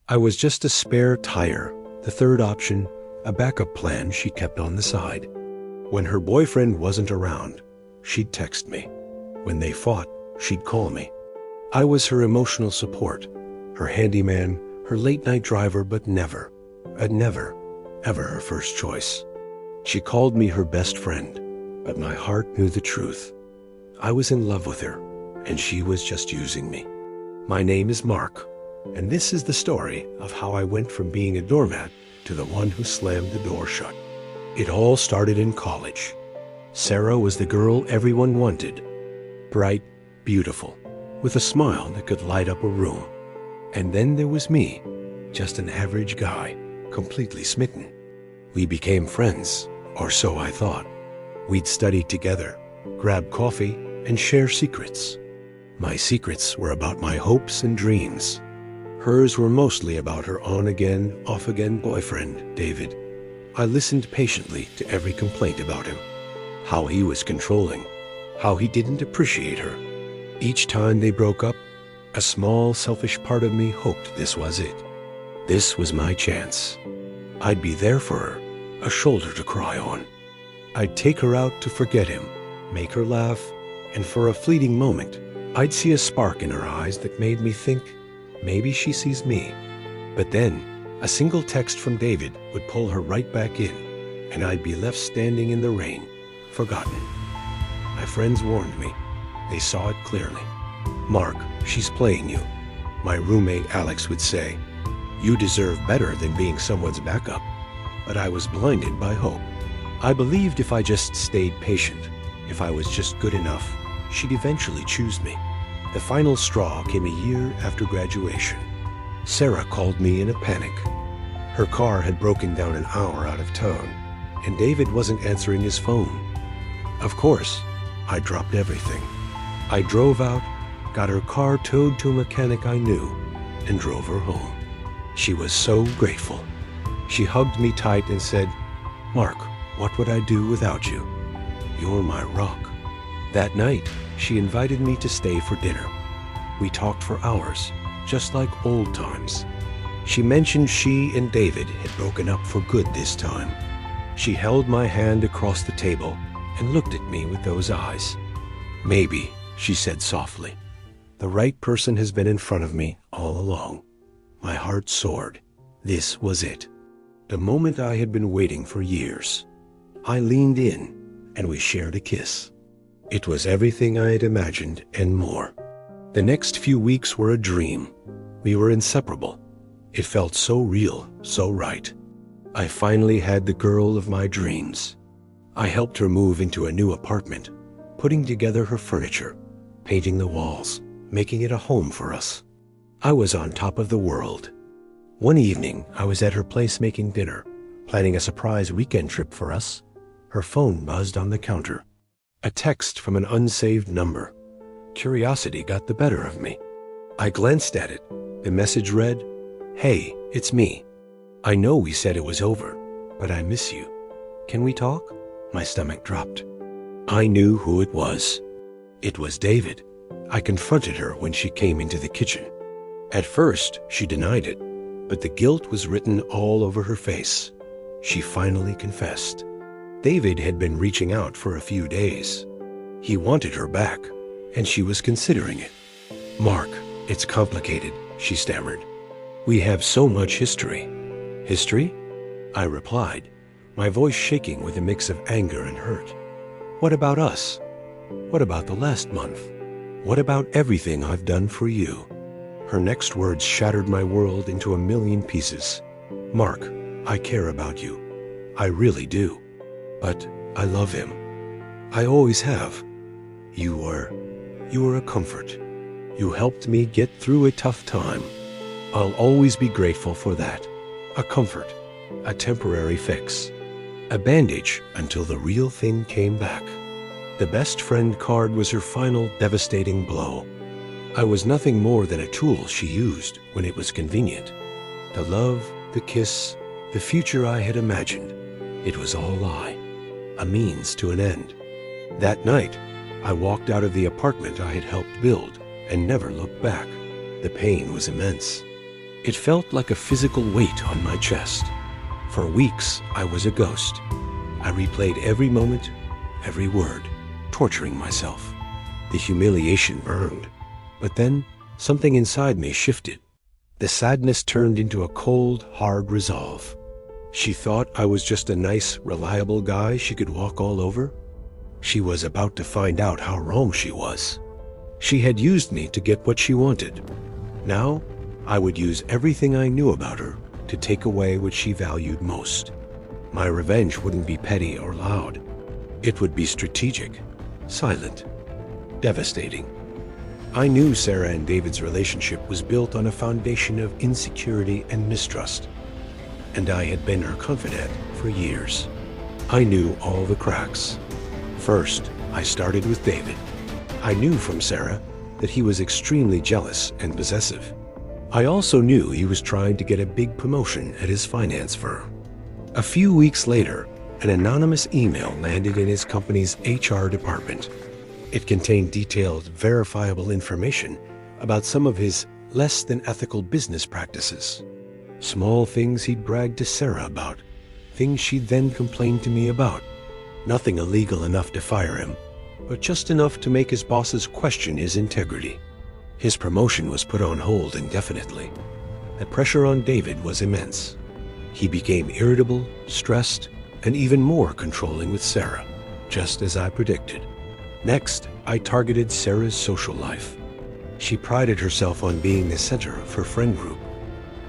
I was just a spare tire, the third option, a backup plan she kept on the side. When her boyfriend wasn't around, she'd text me. When they fought, she'd call me. I was her emotional support, her handyman, her late-night driver, but never, ever her first choice. She called me her best friend, but my heart knew the truth. I was in love with her, and she was just using me. My name is Mark, and this is the story of how I went from being a doormat to the one who slammed the door shut. It all started in college. Sarah was the girl everyone wanted. Bright, beautiful, with a smile that could light up a room. And then there was me, just an average guy, completely smitten. We became friends, or so I thought. We'd study together, grab coffee, and share secrets. My secrets were about my hopes and dreams. Hers were mostly about her on-again, off-again boyfriend, David. I listened patiently to every complaint about him. How he was controlling, how he didn't appreciate her. Each time they broke up, a small, selfish part of me hoped this was it. This was my chance. I'd be there for her, a shoulder to cry on. I'd take her out to forget him, make her laugh, and for a fleeting moment, I'd see a spark in her eyes that made me think, maybe she sees me. But then, a single text from David would pull her right back in, and I'd be left standing in the rain, forgotten. My friends warned me. They saw it clearly. "Mark, she's playing you," my roommate Alex would say. "You deserve better than being someone's backup." But I was blinded by hope. I believed if I just stayed patient, if I was just good enough, she'd eventually choose me. The final straw came a year after graduation. Sarah called me in a panic. Her car had broken down an hour out of town, and David wasn't answering his phone. Of course, I dropped everything. I drove out, got her car towed to a mechanic I knew, and drove her home. She was so grateful. She hugged me tight and said, "Mark, what would I do without you? You're my rock." That night, she invited me to stay for dinner. We talked for hours, just like old times. She mentioned she and David had broken up for good this time. She held my hand across the table and looked at me with those eyes. "Maybe," she said softly. "The right person has been in front of me all along." My heart soared. This was it. The moment I had been waiting for years. I leaned in, and we shared a kiss. It was everything I had imagined and more. The next few weeks were a dream. We were inseparable. It felt so real, so right. I finally had the girl of my dreams. I helped her move into a new apartment, putting together her furniture, painting the walls, making it a home for us. I was on top of the world. One evening, I was at her place making dinner, planning a surprise weekend trip for us. Her phone buzzed on the counter. A text from an unsaved number. Curiosity got the better of me. I glanced at it. The message read, "Hey, it's me. I know we said it was over, but I miss you. Can we talk?" My stomach dropped. I knew who it was. It was David. I confronted her when she came into the kitchen. At first, she denied it, but the guilt was written all over her face. She finally confessed. David had been reaching out for a few days. He wanted her back, and she was considering it. "Mark, it's complicated," she stammered. "We have so much history." "History?" I replied, my voice shaking with a mix of anger and hurt. "What about us? What about the last month? What about everything I've done for you?" Her next words shattered my world into a million pieces. "Mark, I care about you. I really do. But I love him. I always have. You were a comfort. You helped me get through a tough time. I'll always be grateful for that. A comfort, a temporary fix, a bandage until the real thing came back." The best friend card was her final devastating blow. I was nothing more than a tool she used when it was convenient. The love, the kiss, the future I had imagined, it was all a lie, a means to an end. That night, I walked out of the apartment I had helped build and never looked back. The pain was immense. It felt like a physical weight on my chest. For weeks, I was a ghost. I replayed every moment, every word, torturing myself. The humiliation burned. But then, something inside me shifted. The sadness turned into a cold, hard resolve. She thought I was just a nice, reliable guy she could walk all over. She was about to find out how wrong she was. She had used me to get what she wanted. Now, I would use everything I knew about her to take away what she valued most. My revenge wouldn't be petty or loud. It would be strategic, silent, devastating. I knew Sarah and David's relationship was built on a foundation of insecurity and mistrust, and I had been her confidant for years. I knew all the cracks. First, I started with David. I knew from Sarah that he was extremely jealous and possessive. I also knew he was trying to get a big promotion at his finance firm. A few weeks later, an anonymous email landed in his company's HR department. It contained detailed, verifiable information about some of his less than ethical business practices. Small things he'd bragged to Sarah about, things she'd then complained to me about. Nothing illegal enough to fire him, but just enough to make his bosses question his integrity. His promotion was put on hold indefinitely. The pressure on David was immense. He became irritable, stressed, and even more controlling with Sarah, just as I predicted. Next, I targeted Sarah's social life. She prided herself on being the center of her friend group.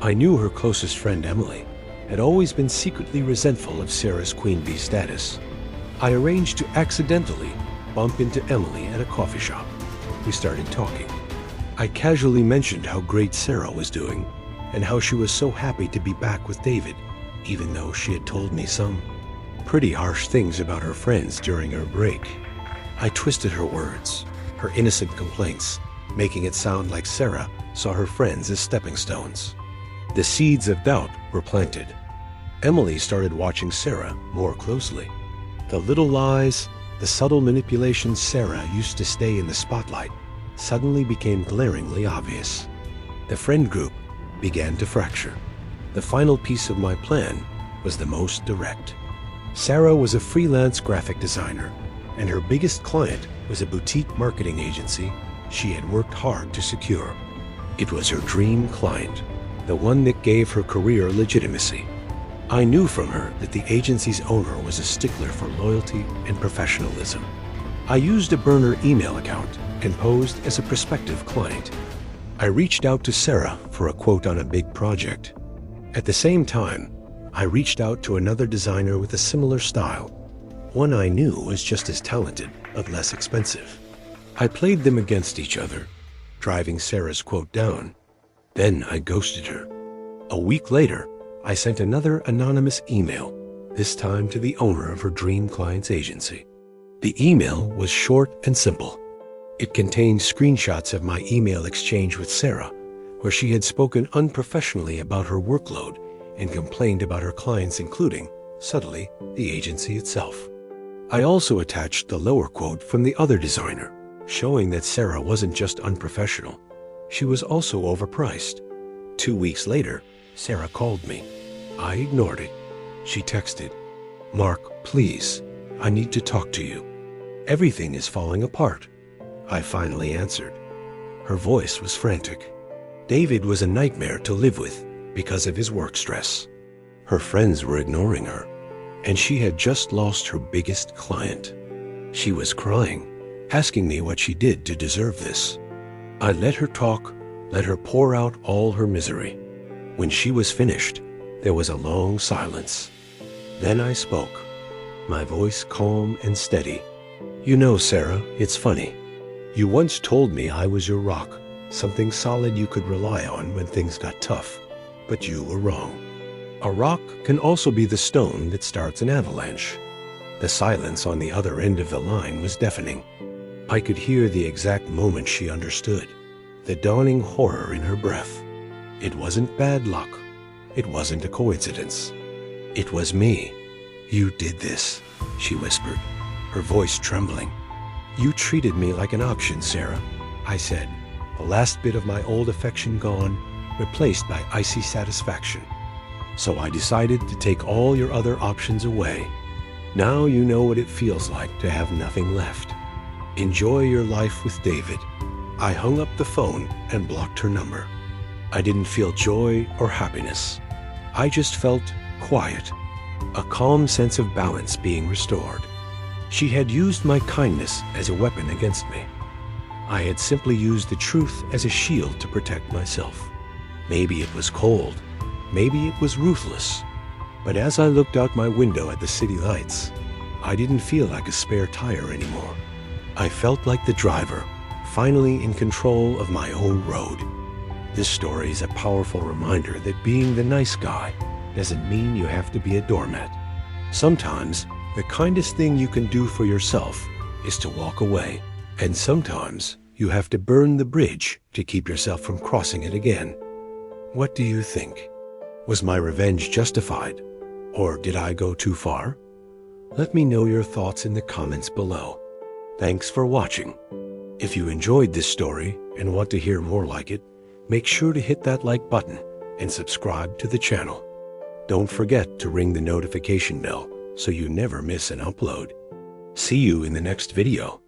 I knew her closest friend, Emily, had always been secretly resentful of Sarah's queen bee status. I arranged to accidentally bump into Emily at a coffee shop. We started talking. I casually mentioned how great Sarah was doing and how she was so happy to be back with David, even though she had told me some pretty harsh things about her friends during her break. I twisted her words, her innocent complaints, making it sound like Sarah saw her friends as stepping stones. The seeds of doubt were planted. Emily started watching Sarah more closely. The little lies, the subtle manipulations Sarah used to stay in the spotlight suddenly became glaringly obvious. The friend group began to fracture. The final piece of my plan was the most direct. Sarah was a freelance graphic designer, and her biggest client was a boutique marketing agency she had worked hard to secure. It was her dream client, the one that gave her career legitimacy. I knew from her that the agency's owner was a stickler for loyalty and professionalism. I used a burner email account and posed as a prospective client. I reached out to Sarah for a quote on a big project. At the same time, I reached out to another designer with a similar style, one I knew was just as talented but less expensive. I played them against each other, driving Sarah's quote down. Then I ghosted her. A week later, I sent another anonymous email, this time to the owner of her dream client's agency. The email was short and simple. It contained screenshots of my email exchange with Sarah, where she had spoken unprofessionally about her workload and complained about her clients, including, subtly, the agency itself. I also attached the lower quote from the other designer, showing that Sarah wasn't just unprofessional, she was also overpriced. 2 weeks later, Sarah called me. I ignored it. She texted, "Mark, please, I need to talk to you. Everything is falling apart." I finally answered. Her voice was frantic. David was a nightmare to live with because of his work stress. Her friends were ignoring her, and she had just lost her biggest client. She was crying, asking me what she did to deserve this. I let her talk, let her pour out all her misery. When she was finished, there was a long silence. Then I spoke, my voice calm and steady. "You know, Sarah, it's funny. You once told me I was your rock, something solid you could rely on when things got tough. But you were wrong. A rock can also be the stone that starts an avalanche." The silence on the other end of the line was deafening. I could hear the exact moment she understood, the dawning horror in her breath. It wasn't bad luck. It wasn't a coincidence. It was me. "You did this," she whispered, her voice trembling. "You treated me like an option, Sarah," I said, the last bit of my old affection gone, replaced by icy satisfaction. So I decided to take all your other options away. Now you know what it feels like to have nothing left. Enjoy your life with David. I hung up the phone and blocked her number. I didn't feel joy or happiness. I just felt quiet, a calm sense of balance being restored. She had used my kindness as a weapon against me. I had simply used the truth as a shield to protect myself. Maybe it was cold, maybe it was ruthless. But as I looked out my window at the city lights, I didn't feel like a spare tire anymore. I felt like the driver, finally in control of my own road. This story is a powerful reminder that being the nice guy doesn't mean you have to be a doormat. Sometimes, the kindest thing you can do for yourself is to walk away. And sometimes, you have to burn the bridge to keep yourself from crossing it again. What do you think? Was my revenge justified? Or did I go too far? Let me know your thoughts in the comments below. Thanks for watching. If you enjoyed this story and want to hear more like it, make sure to hit that like button and subscribe to the channel. Don't forget to ring the notification bell so you never miss an upload. See you in the next video.